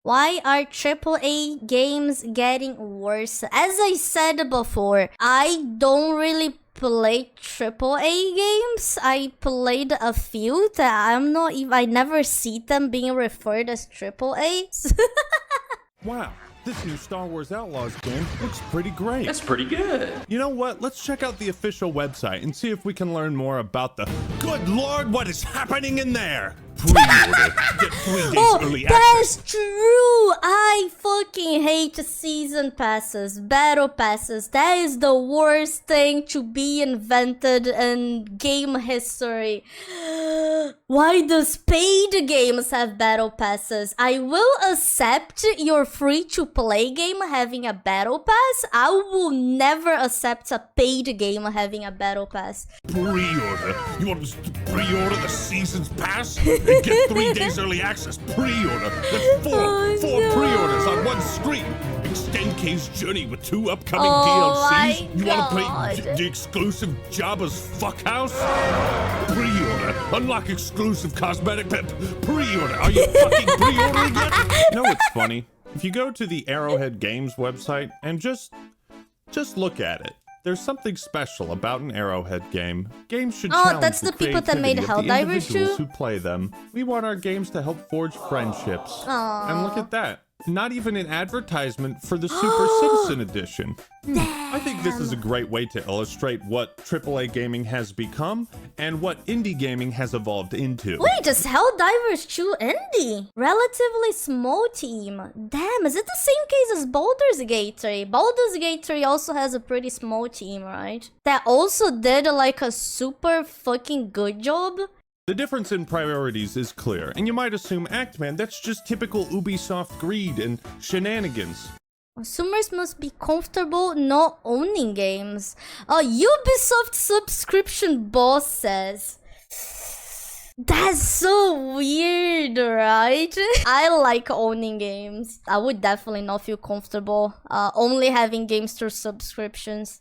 Why are AAA games getting worse? As I said before, I don't really play AAA games. I played a few that I never see them being referred as AAA. Wow, this new Star Wars Outlaws game looks pretty great. That's pretty good. You know what? Let's check out the official website and see if we can learn more about the... Good Lord, what is happening in there? Pre-order. Get 3 days early access. That's true! I fucking hate season passes, battle passes. That is the worst thing to be invented in game history. Why does paid games have battle passes? I will accept your free-to-play game having a battle pass. I will never accept a paid game having a battle pass. Pre-order? You want us to pre-order the season's pass? And get 3 days early access. Pre-order. That's four pre-orders on one screen. Extend K's journey with 2 upcoming DLCs. You want to play the exclusive Jabba's Fuckhouse? Pre-order. Unlock exclusive cosmetic pre-order. Are you fucking pre-ordering yet? You know what's funny? If you go to the Arrowhead Games website and just look at it, there's something special about an Arrowhead game. Games should challenge that's the people that made Helldivers too? who play them. We want our games to help forge friendships. And look at that. Not even an advertisement for the Super Citizen Edition. I think this is a great way to illustrate what AAA gaming has become and what indie gaming has evolved into. Wait, is Helldivers 2 indie? Relatively small team. Damn, is it the same case as Baldur's Gate 3? Baldur's Gate 3 also has a pretty small team, right? That also did like a super fucking good job. The difference in priorities is clear, and you might assume, Actman, that's just typical Ubisoft greed and shenanigans. Consumers must be comfortable not owning games. Ubisoft subscription boss says. That's so weird, right? I like owning games. I would definitely not feel comfortable only having games through subscriptions.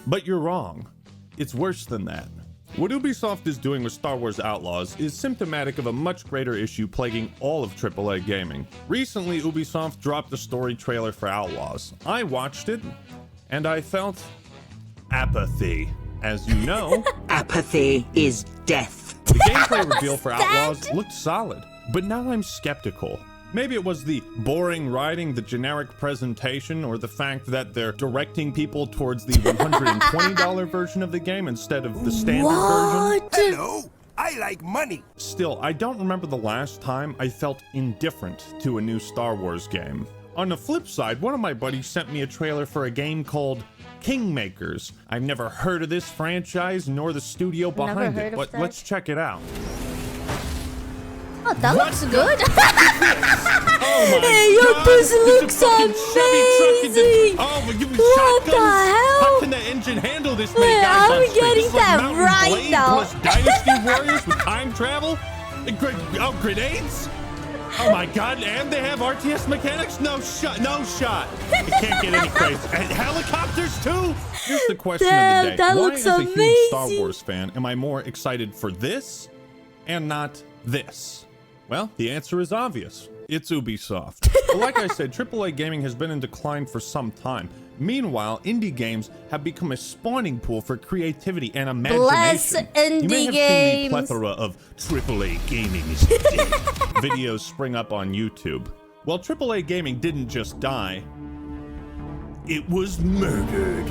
But you're wrong. It's worse than that. What Ubisoft is doing with Star Wars Outlaws is symptomatic of a much greater issue plaguing all of AAA gaming. Recently, Ubisoft dropped a story trailer for Outlaws. I watched it, and I felt apathy. As you know, apathy is death. The gameplay reveal for Outlaws looked solid, but now I'm skeptical. Maybe it was the boring writing, the generic presentation, or the fact that they're directing people towards the $120 version of the game instead of the standard version. Hello, I like money. Still, I don't remember the last time I felt indifferent to a new Star Wars game. On the flip side, one of my buddies sent me a trailer for a game called Kingmakers. I've never heard of this franchise nor the studio behind it, but let's check it out. Oh, that looks good. Oh my Hey, your God, pussy it's a looks fucking Chevy truck in amazing. Oh, we're giving What the shotguns. hell? How can the engine handle this many Wait, guys I'm on screen? getting It's like that Mountain right Blade now. Plus Dynasty Warriors with time travel? And grenades? Oh my God, and they have RTS mechanics? No shot. It can't get any crazy. And helicopters too? Here's the question Damn, of the day. that Why, looks as a huge Star amazing. Wars fan, am I more excited for this and not this? Well, the answer is obvious. It's Ubisoft. But like I said, AAA gaming has been in decline for some time. Meanwhile, indie games have become a spawning pool for creativity and imagination. Bless indie You may have games. seen the plethora of AAA gaming is dead videos spring up on YouTube. Well, AAA gaming didn't just die. It was murdered.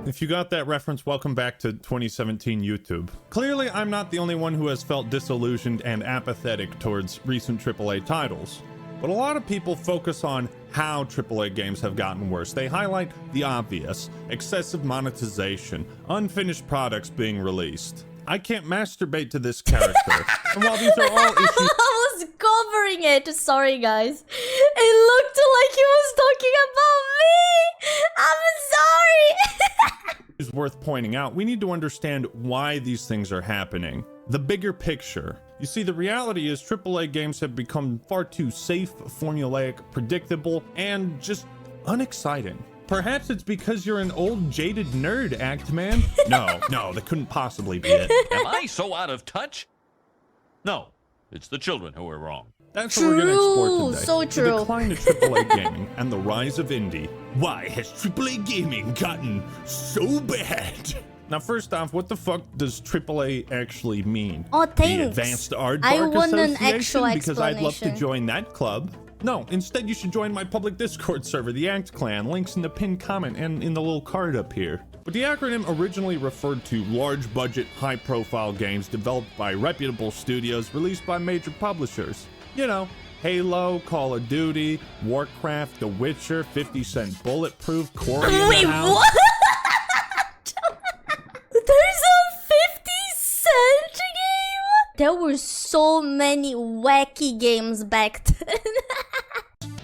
If you got that reference, welcome back to 2017 YouTube. Clearly, I'm not the only one who has felt disillusioned and apathetic towards recent AAA titles. But a lot of people focus on how AAA games have gotten worse. They highlight the obvious: excessive monetization, unfinished products being released. I can't masturbate to this character. And while these are all issues... I was covering it. Sorry, guys. It looked like he was talking about me. I'm sorry. is worth pointing out, we need to understand why these things are happening. The bigger picture. You see, the reality is AAA games have become far too safe, formulaic, predictable, and just unexciting. Perhaps it's because you're an old, jaded nerd, Actman. No, that couldn't possibly be it. Am I so out of touch? No, it's the children who are wrong. That's what we're gonna explore today. So true. The decline of AAA gaming and the rise of indie. Why has AAA gaming gotten so bad? Now, first off, what the fuck does AAA actually mean? Oh, The thanks. Advanced Art I Bark want an Association? actual Because I'd love to explanation. join that club. No, instead you should join my public Discord server, the Act Clan. Links in the pinned comment and in the little card up here. But the acronym originally referred to large budget, high profile games developed by reputable studios released by major publishers. You know, Halo, Call of Duty, Warcraft, The Witcher, 50 Cent Bulletproof, Corey in Wait, the House. what? There's a 50 Cent game? There were so many wacky games back then.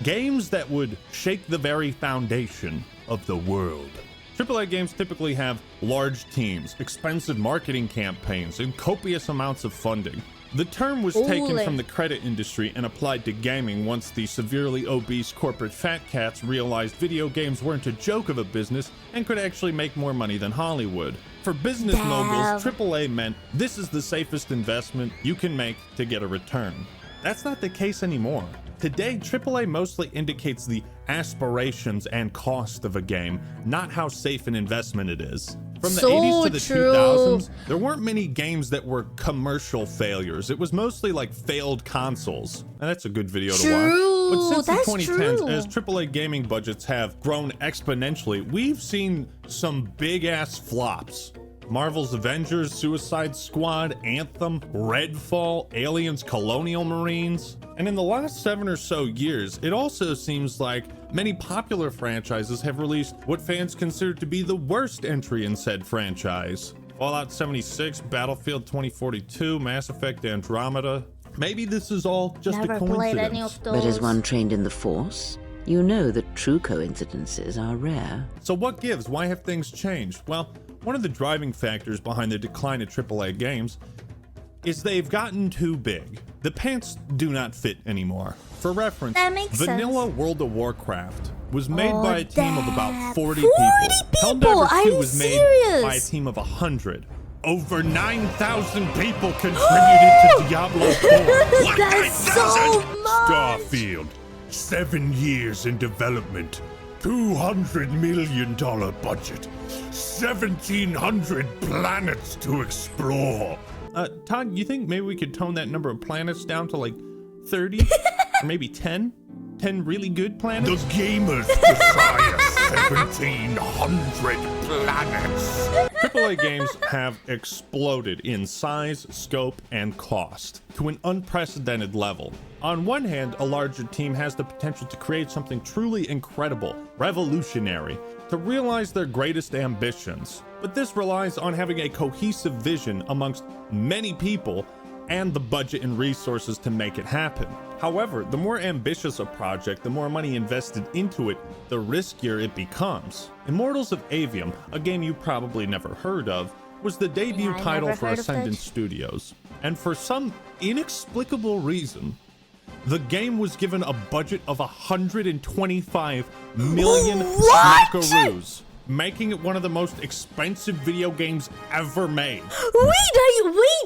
Games that would shake the very foundation of the world. AAA games typically have large teams, expensive marketing campaigns, and copious amounts of funding. The term was taken from the credit industry and applied to gaming once the severely obese corporate fat cats realized video games weren't a joke of a business and could actually make more money than Hollywood. For business moguls, AAA meant this is the safest investment you can make to get a return. That's not the case anymore. Today, AAA mostly indicates the aspirations and cost of a game, not how safe an investment it is. From the 80s to the 2000s, there weren't many games that were commercial failures. It was mostly like failed consoles. And that's a good video to watch. But since the 2010s, as AAA gaming budgets have grown exponentially, we've seen some big-ass flops. Marvel's Avengers, Suicide Squad, Anthem, Redfall, Aliens Colonial Marines. And in the last 7 or so years, it also seems like many popular franchises have released what fans consider to be the worst entry in said franchise. Fallout 76, Battlefield 2042, Mass Effect Andromeda. Maybe this is all just a coincidence. Played any of those. But as one trained in the Force, you know that true coincidences are rare. So what gives? Why have things changed? Well, one of the driving factors behind the decline of AAA games is they've gotten too big. The pants do not fit anymore. For reference, Vanilla World of Warcraft was made by a team of about 40 people. Helldivers 2 was made by a team of 100. Over 9,000 people contributed to Diablo 4. What, That's 9,000? so much. Starfield, 7 years in development, $200 million budget, 1,700 planets to explore. Todd, you think maybe we could tone that number of planets down to like 30? Or maybe 10? 10 really good planets? The gamers desire 1,700 planets. AAA games have exploded in size, scope, and cost to an unprecedented level. On one hand, a larger team has the potential to create something truly incredible, revolutionary, to realize their greatest ambitions. But this relies on having a cohesive vision amongst many people and the budget and resources to make it happen. However, the more ambitious a project, the more money invested into it, the riskier it becomes. Immortals of Avium, a game you probably never heard of, was the debut title for Ascendant Studios. And for some inexplicable reason, the game was given a budget of 125 million smackaroos, making it one of the most expensive video games ever made. Wait,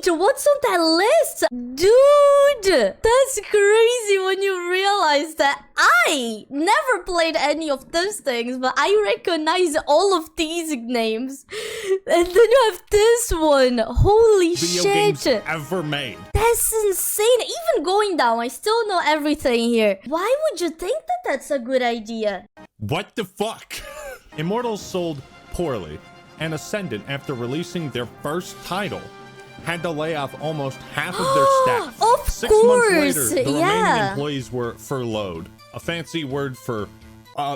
what's on that list? Dude, that's crazy when you realize that I never played any of those things, but I recognize all of these names. And then you have this one. Holy video shit. Games ever made. That's insane. Even going down, I still know everything here. Why would you think that that's a good idea? What the fuck? Immortals sold poorly, and Ascendant, after releasing their first title, had to lay off almost half of their staff. Of 6 course, months later, the remaining employees were furloughed, a fancy word for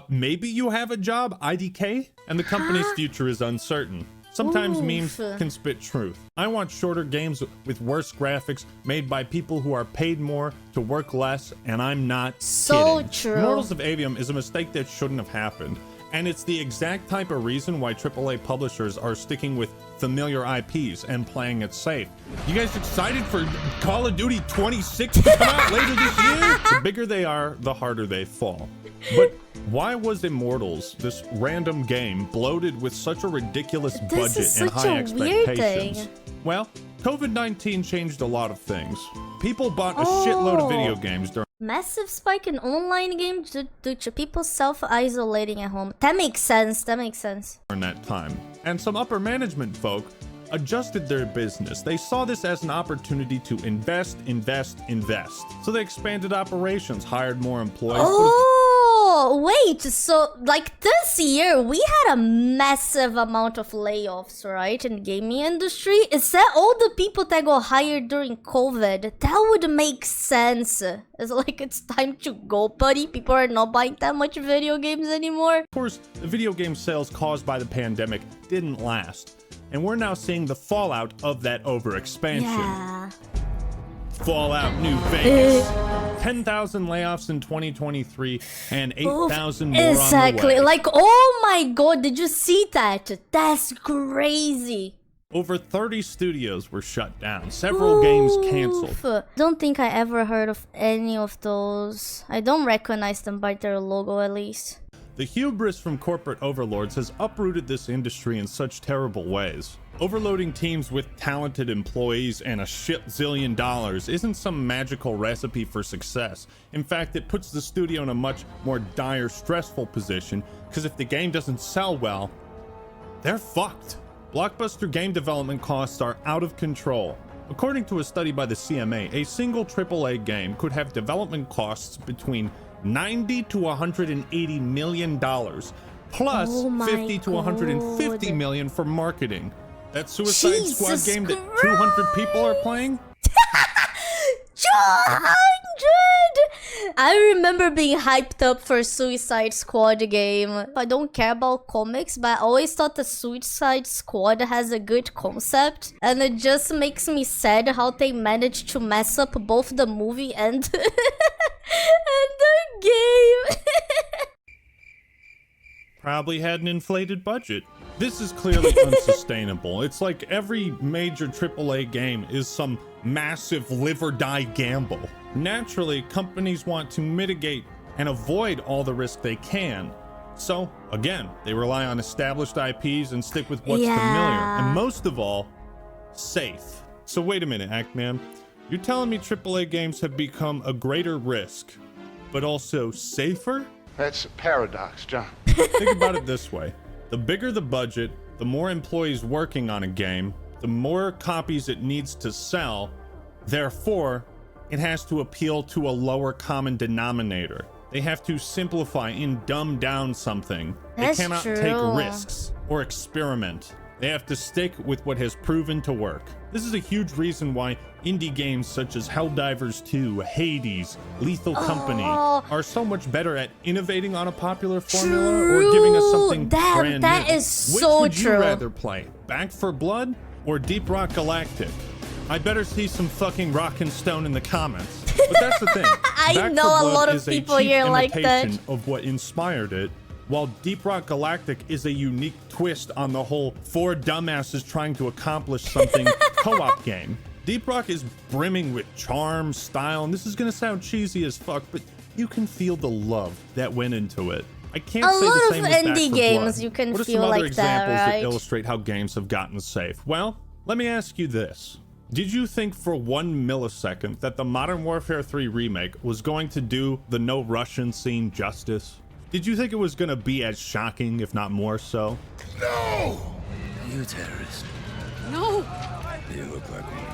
maybe you have a job, IDK, and the company's future is uncertain. Sometimes memes can spit truth. I want shorter games with worse graphics made by people who are paid more to work less, and I'm not kidding. True. Immortals of Avium is a mistake that shouldn't have happened. And it's the exact type of reason why AAA publishers are sticking with familiar IPs and playing it safe. You guys excited for Call of Duty 26 to come out later this year? The bigger they are, the harder they fall. But why was Immortals, this random game, bloated with such a ridiculous budget and high expectations? Well, COVID-19 changed a lot of things. People bought a shitload of video games during Massive spike in online games due to people self-isolating at home. That makes sense. That makes sense. In that time. And some upper management folk adjusted their business. They saw this as an opportunity to invest. So they expanded operations, hired more employees. Oh, wait. So, like, this year, we had a massive amount of layoffs, right, in the gaming industry. Is that all the people that got hired during COVID? That would make sense. It's like, it's time to go, buddy. People are not buying that much video games anymore. Of course, the video game sales caused by the pandemic didn't last. And we're now seeing the fallout of that overexpansion. Yeah. Fallout New Vegas. 10,000 layoffs in 2023 and 8,000 more exactly. on the way. Like, oh my god, did you see that? That's crazy. Over 30 studios were shut down. Several games canceled. Don't think I ever heard of any of those. I don't recognize them by their logo, at least. The hubris from corporate overlords has uprooted this industry in such terrible ways. Overloading teams with talented employees and a shit zillion dollars isn't some magical recipe for success. In fact, it puts the studio in a much more dire, stressful position, because if the game doesn't sell well, they're fucked. Blockbuster game development costs are out of control. According to a study by the CMA, a single AAA game could have development costs between $90 to $180 million, plus Oh 50 to 150 God. million for marketing. That Suicide Squad Jesus game that 200 people are playing? 200! I remember being hyped up for Suicide Squad game. I don't care about comics, but I always thought the Suicide Squad has a good concept. And it just makes me sad how they managed to mess up both the movie and, and the game. Probably had an inflated budget. This is clearly unsustainable. It's like every major AAA game is some massive live or die gamble. Naturally, companies want to mitigate and avoid all the risk they can. So, again, they rely on established IPs and stick with what's familiar. And most of all, safe. So wait a minute, Ackman. You're telling me AAA games have become a greater risk, but also safer? That's a paradox, John. Think about it this way. The bigger the budget, the more employees working on a game, the more copies it needs to sell. Therefore, it has to appeal to a lower common denominator. They have to simplify and dumb down something. That's they cannot true. take risks or experiment. They have to stick with what has proven to work. This is a huge reason why indie games such as Helldivers 2, Hades, Lethal Company are so much better at innovating on a popular formula or giving us something brand new. That is so Which would true. you rather play, Back 4 Blood or Deep Rock Galactic? I better see some fucking rock and stone in the comments. But that's the thing. I Back 4 know a Blood lot of is people a cheap here like that. imitation of what inspired it, while Deep Rock Galactic is a unique twist on the whole four dumbasses trying to accomplish something co-op game. Deep Rock is brimming with charm, style, and this is gonna sound cheesy as fuck, but you can feel the love that went into it. I can't say the same with Back 4 indie games Blood. you can What are feel some other like that, examples right? that illustrate how games have gotten safe? Well, let me ask you this. Did you think for 1 millisecond that the Modern Warfare 3 remake was going to do the no Russian scene justice? Did you think it was gonna be as shocking, if not more so? No! You terrorist. No! You look like one.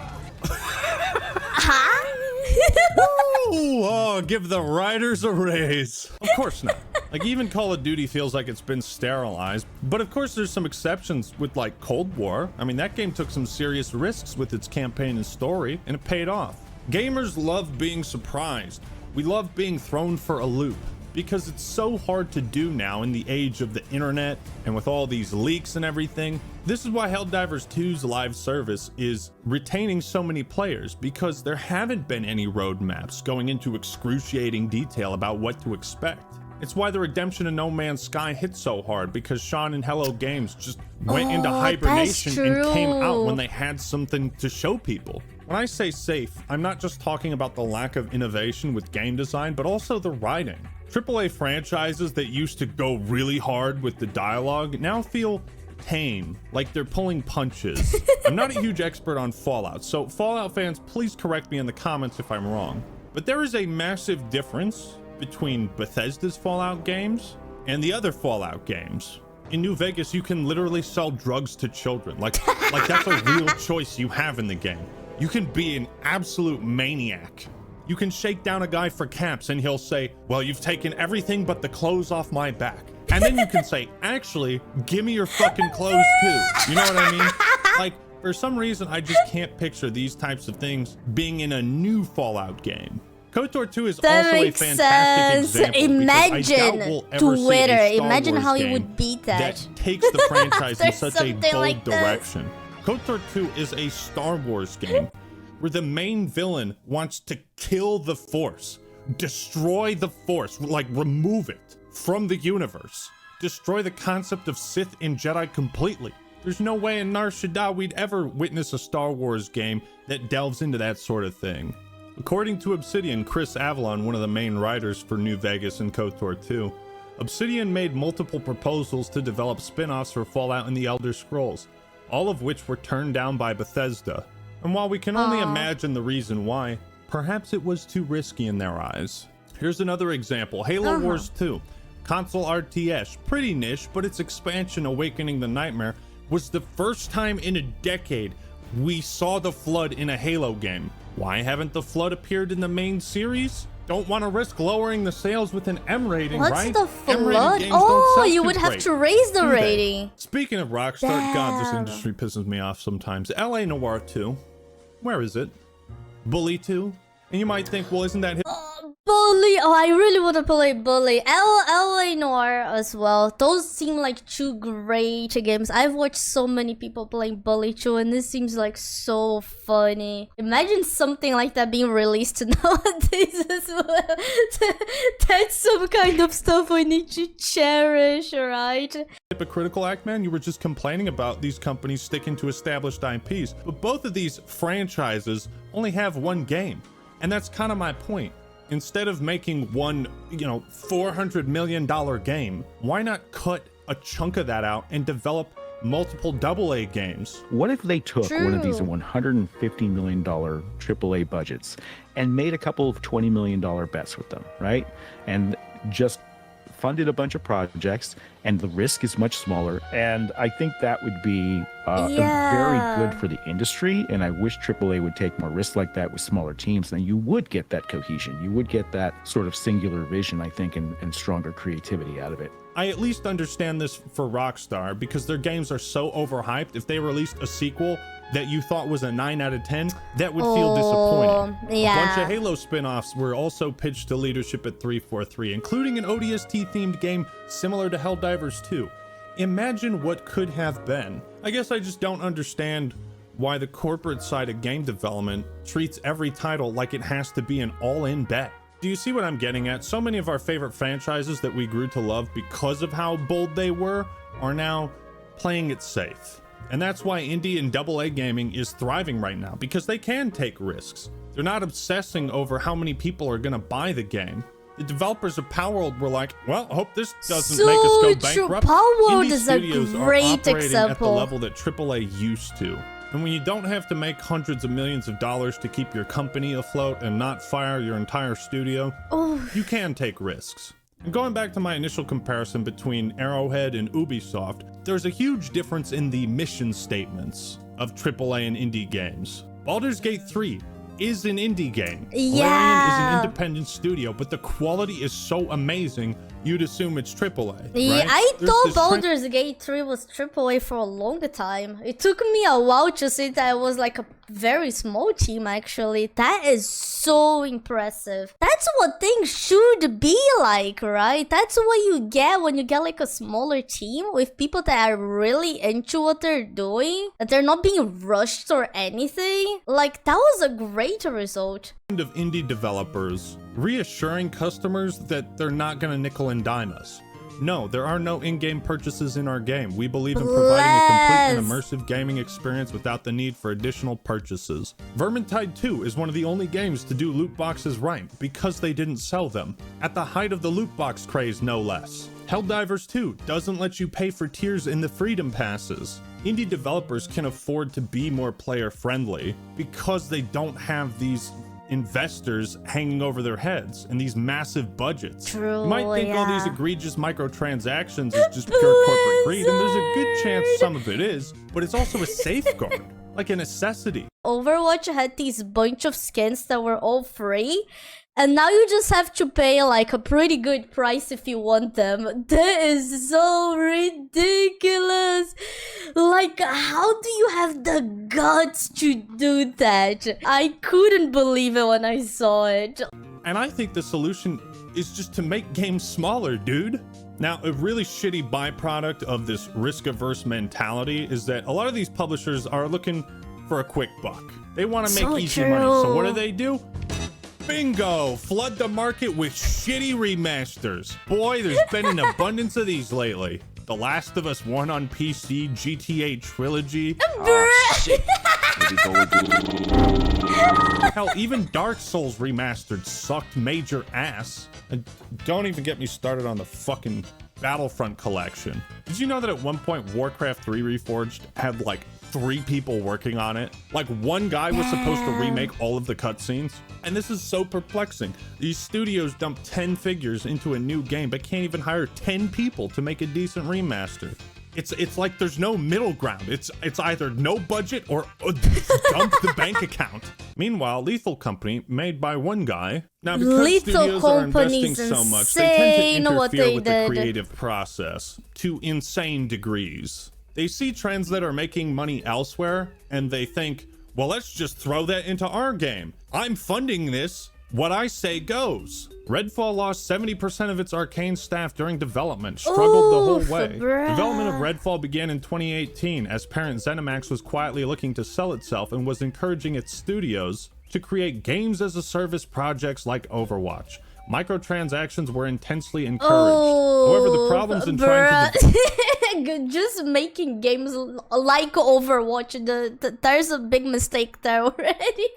Oh, give the writers a raise. Of course not. Like, even Call of Duty feels like it's been sterilized. But of course, there's some exceptions with, like, Cold War. I mean, that game took some serious risks with its campaign and story, and it paid off. Gamers love being surprised. We love being thrown for a loop, because it's so hard to do now in the age of the internet and with all these leaks and everything. This is why Helldivers 2's live service is retaining so many players, because there haven't been any roadmaps going into excruciating detail about what to expect. It's why the redemption of No Man's Sky hit so hard, because Sean and Hello Games just went into hibernation and came out when they had something to show people. When I say safe, I'm not just talking about the lack of innovation with game design, but also the writing. AAA franchises that used to go really hard with the dialogue now feel tame, like they're pulling punches. I'm not a huge expert on Fallout, so Fallout fans, please correct me in the comments if I'm wrong. But there is a massive difference between Bethesda's Fallout games and the other Fallout games. In New Vegas, you can literally sell drugs to children. Like that's a real choice you have in the game. You can be an absolute maniac. You can shake down a guy for caps and he'll say, well, you've taken everything but the clothes off my back. And then you can say, actually, give me your fucking clothes too. You know what I mean? Like, for some reason, I just can't picture these types of things being in a new Fallout game. KOTOR 2 is That also a makes fantastic sense. example. Imagine Twitter. Imagine how you game would beat that. that takes the franchise in There's such a something bold like this. direction. KOTOR 2 is a Star Wars game where the main villain wants to kill the Force, destroy the Force, like remove it from the universe, destroy the concept of Sith and Jedi completely. There's no way in Nar Shaddaa we'd ever witness a Star Wars game that delves into that sort of thing. According to Obsidian, Chris Avalon, one of the main writers for New Vegas and KOTOR 2, Obsidian made multiple proposals to develop spin-offs for Fallout and the Elder Scrolls, all of which were turned down by Bethesda. And while we can only imagine the reason why, perhaps it was too risky in their eyes. Here's another example, Halo Wars 2. Console RTS, pretty niche, but its expansion, Awakening the Nightmare, was the first time in a decade we saw the Flood in a Halo game. Why haven't the Flood appeared in the main series? Don't want to risk lowering the sales with an M rating, What's right? the M-rated Flood? games don't Oh, sell you too would have great, to raise the do they? rating. Speaking of Rockstar, God, this Damn. industry pisses me off sometimes. LA Noire 2, where is it? Bully 2? And you might think, well, isn't that his Bully. Oh, I really want to play Bully. LA Noire as well. Those seem like two great games. I've watched so many people playing Bully 2 and this seems like so funny. Imagine something like that being released nowadays as well. That's some kind of stuff we need to cherish, right? hypocritical act, man? You were just complaining about these companies sticking to established IPs. But both of these franchises only have one game. And that's kind of my point. Instead of making one, $400 million game, why not cut a chunk of that out and develop multiple AA games? What if they took one of these True. $150 million AAA budgets and made a couple of $20 million bets with them, right? And just funded a bunch of projects, and the risk is much smaller. And I think that would be Yeah. very good for the industry. And I wish AAA would take more risks like that with smaller teams. Then you would get that cohesion. You would get that sort of singular vision, I think, and stronger creativity out of it. I at least understand this for Rockstar because their games are so overhyped. If they released a sequel that you thought was a 9 out of 10, that would feel disappointing. yeah. A bunch of Halo spin-offs were also pitched to leadership at 343, including an ODST-themed game similar to Helldivers 2. Imagine what could have been. I guess I just don't understand why the corporate side of game development treats every title like it has to be an all-in bet. Do you see what I'm getting at? So many of our favorite franchises that we grew to love because of how bold they were are now playing it safe. And that's why indie and AA gaming is thriving right now, because they can take risks. They're not obsessing over how many people are gonna buy the game. The developers of Palworld were like, well, I hope this doesn't make us go So true. bankrupt. Palworld Indie is a studios are great operating example. at the level that AAA used to. And when you don't have to make hundreds of millions of dollars to keep your company afloat and not fire your entire studio, you can take risks. And going back to my initial comparison between Arrowhead and Ubisoft, there's a huge difference in the mission statements of AAA and indie games. Baldur's Gate 3 is an indie game. Larian is Yeah. an independent studio, but the quality is so amazing, you'd assume it's AAA, Yeah, right? I There's thought this trend- Baldur's Gate 3 was AAA for a long time. It took me a while to see that it was like a very small team, actually. That is so impressive. That's what things should be like, right? That's what you get when you get like a smaller team with people that are really into what they're doing, that they're not being rushed or anything. Like, that was a great result. of indie developers reassuring customers that they're not going to nickel and dime us. No, there are no in-game purchases in our game. We believe in providing a complete and immersive gaming experience without the need for additional purchases. Vermintide 2 is one of the only games to do loot boxes right because they didn't sell them. At the height of the loot box craze, no less. Helldivers 2 doesn't let you pay for tiers in the Freedom Passes. Indie developers can afford to be more player-friendly because they don't have these investors hanging over their heads and these massive budgets. True, you might think all these yeah. egregious microtransactions is just pure corporate greed, and there's a good chance some of it is, but it's also a safeguard, like a necessity. Overwatch had these bunch of skins that were all free, and now you just have to pay like a pretty good price if you want them. That is so ridiculous. Like, how do you have the guts to do that? I couldn't believe it when I saw it. And I think the solution is just to make games smaller, dude. Now, a really shitty byproduct of this risk-averse mentality is that a lot of these publishers are looking for a quick buck. They want to make So easy true. money. So what do? Bingo! Flood the market with shitty remasters. Boy, there's been an abundance of these lately. The Last of Us 1 on PC, GTA Trilogy. Hell, even Dark Souls Remastered sucked major ass. And don't even get me started on the fucking Battlefront collection. Did you know that at one point Warcraft 3 Reforged had like 3 people working on it? Like one guy was supposed to remake all of the cutscenes. And this is so perplexing. These studios dump 10 figures into a new game but can't even hire 10 people to make a decent remaster. It's like there's no middle ground. It's either no budget or dump the bank account. Meanwhile, Lethal Company, made by one guy. Now, because Lethal studios are investing Company's so much, they tend to what interfere they with did. the creative process to insane degrees. They see trends that are making money elsewhere, and they think, well, let's just throw that into our game. I'm funding this. What I say goes. Redfall lost 70% of its Arcane staff during development, struggled the whole way. bruh. Development of Redfall began in 2018 as parent ZeniMax was quietly looking to sell itself and was encouraging its studios to create games as a service projects like Overwatch. Microtransactions were intensely encouraged. However, the problems in trying to just making games like Overwatch, there's a big mistake there already.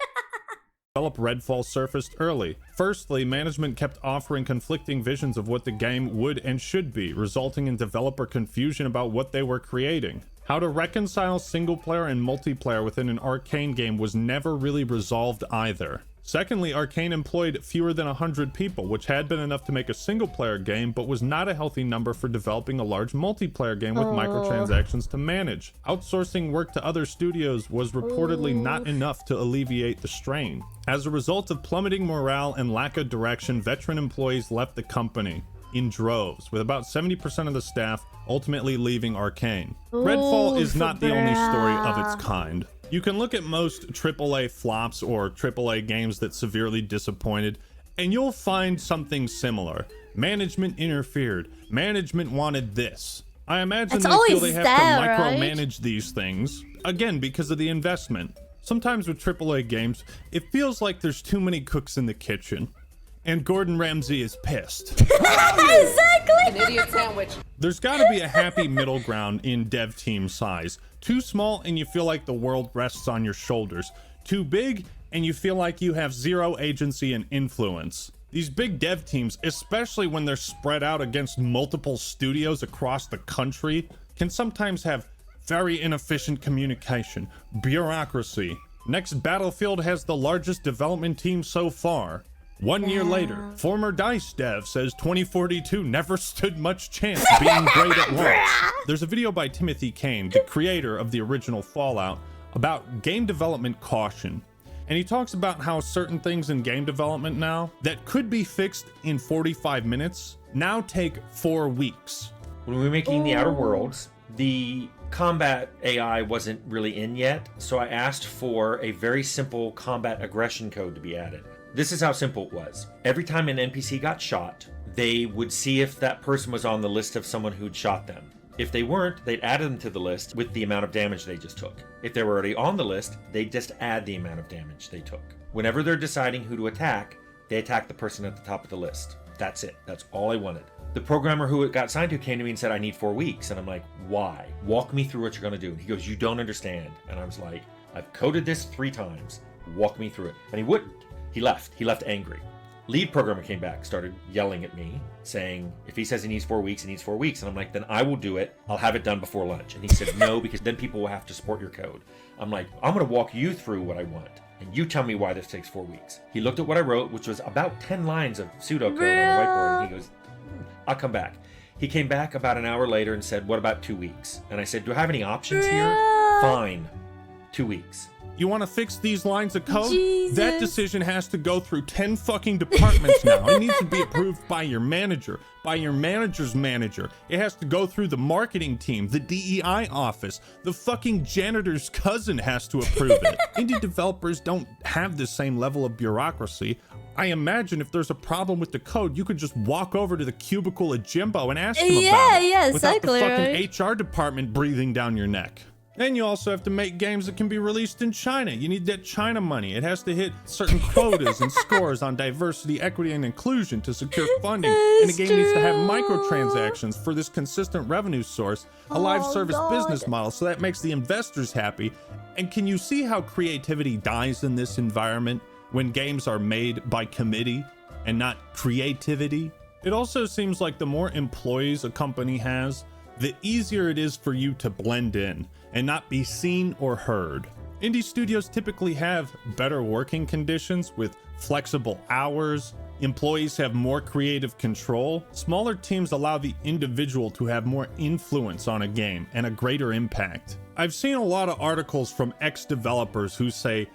develop Redfall surfaced early. Firstly, management kept offering conflicting visions of what the game would and should be, resulting in developer confusion about what they were creating. How to reconcile single-player and multiplayer within an Arcane game was never really resolved either. Secondly, Arcane employed fewer than 100 people, which had been enough to make a single-player game, but was not a healthy number for developing a large multiplayer game with microtransactions to manage. Outsourcing work to other studios was reportedly not enough to alleviate the strain. As a result of plummeting morale and lack of direction, veteran employees left the company in droves, with about 70% of the staff ultimately leaving Arcane. Redfall is not the only story of its kind. You can look at most AAA flops or AAA games that severely disappointed, and you'll find something similar. Management interfered. Management wanted this. I imagine It's they feel always they have there, to right? micromanage these things, again, because of the investment. Sometimes with AAA games, it feels like there's too many cooks in the kitchen, and Gordon Ramsay is pissed. Exactly. An idiot sandwich. There's gotta be a happy middle ground in dev team size. Too small and you feel like the world rests on your shoulders. Too big and you feel like you have zero agency and influence. These big dev teams, especially when they're spread out against multiple studios across the country, can sometimes have very inefficient communication, bureaucracy. Next, Battlefield has the largest development team so far. 1 year later, former DICE dev says 2042 never stood much chance being great at launch. There's a video by Timothy Kane, the creator of the original Fallout, about game development caution. And he talks about how certain things in game development now that could be fixed in 45 minutes now take 4 weeks. When we were making the Outer Worlds, the combat AI wasn't really in yet, so I asked for a very simple combat aggression code to be added. This is how simple it was. Every time an NPC got shot, they would see if that person was on the list of someone who'd shot them. If they weren't, they'd add them to the list with the amount of damage they just took. If they were already on the list, they'd just add the amount of damage they took. Whenever they're deciding who to attack, they attack the person at the top of the list. That's it. That's all I wanted. The programmer who it got signed to came to me and said, I need 4 weeks. And I'm like, why? Walk me through what you're going to do. And he goes, you don't understand. And I was like, I've coded this 3 times. Walk me through it. And he wouldn't. He left. He left angry. Lead programmer came back, started yelling at me, saying, if he says he needs 4 weeks, he needs 4 weeks. And I'm like, then I will do it. I'll have it done before lunch. And he said, no, because then people will have to support your code. I'm like, I'm going to walk you through what I want. and you tell me why this takes 4 weeks. He looked at what I wrote, which was about 10 lines of pseudocode on the whiteboard, and he goes, I'll come back. He came back about an hour later and said, what about 2 weeks? And I said, do I have any options here? Fine. 2 weeks. You want to fix these lines of code? Jesus. That decision has to go through 10 fucking departments now. It needs to be approved by your manager, by your manager's manager. It has to go through the marketing team, the DEI office. The fucking janitor's cousin has to approve it. Indie developers don't have the same level of bureaucracy. I imagine if there's a problem with the code, you could just walk over to the cubicle at Jimbo and ask him about it. Yeah, without exactly, the fucking HR department breathing down your neck. And you also have to make games that can be released in China. You need that China money. It has to hit certain quotas and scores on diversity, equity, and inclusion to secure funding. And the game needs to have microtransactions for this consistent revenue source, a live service business model, so that makes the investors happy. And can you see how creativity dies in this environment when games are made by committee and not creativity? It also seems like the more employees a company has, the easier it is for you to blend in and not be seen or heard. Indie studios typically have better working conditions with flexible hours. Employees have more creative control. Smaller teams allow the individual to have more influence on a game and a greater impact. I've seen a lot of articles from ex-developers who say,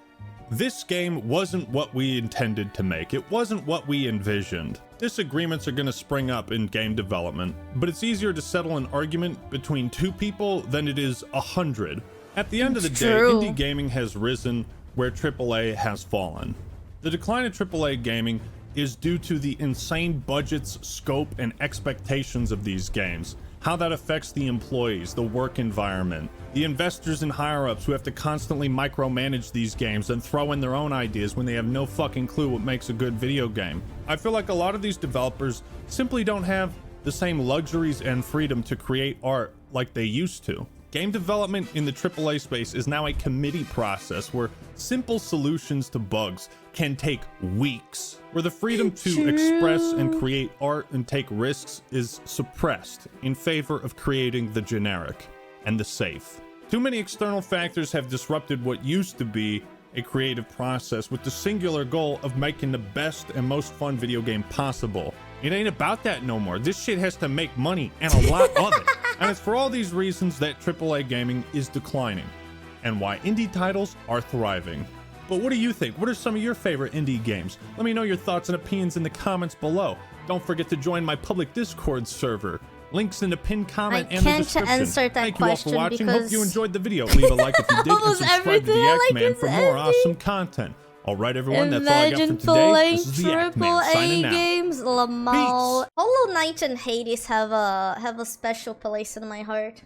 this game wasn't what we intended to make. It wasn't what we envisioned. Disagreements are going to spring up in game development, but it's easier to settle an argument between 2 people than it is 100. At the end of the day, indie gaming has risen where AAA has fallen. The decline of AAA gaming is due to the insane budgets, scope, and expectations of these games. How that affects the employees, the work environment, the investors and higher-ups who have to constantly micromanage these games and throw in their own ideas when they have no fucking clue what makes a good video game. I feel like a lot of these developers simply don't have the same luxuries and freedom to create art like they used to. Game development in the AAA space is now a committee process where simple solutions to bugs can take weeks, where the freedom to express and create art and take risks is suppressed in favor of creating the generic and the safe. Too many external factors have disrupted what used to be a creative process with the singular goal of making the best and most fun video game possible. It ain't about that no more. This shit has to make money, and a lot of it. And it's for all these reasons that AAA gaming is declining, and why indie titles are thriving. But what do you think? What are some of your favorite indie games? Let me know your thoughts and opinions in the comments below. Don't forget to join my public Discord server. Links in the pinned comment and the description. Answer that Thank you all for watching. Hope you enjoyed the video. Leave a like if you did, and subscribe to the X-Man for more awesome content. Alright everyone, that's all I got for today. This is the X-Man signing out. Games, Lamal. Hollow Knight and Hades have a special place in my heart.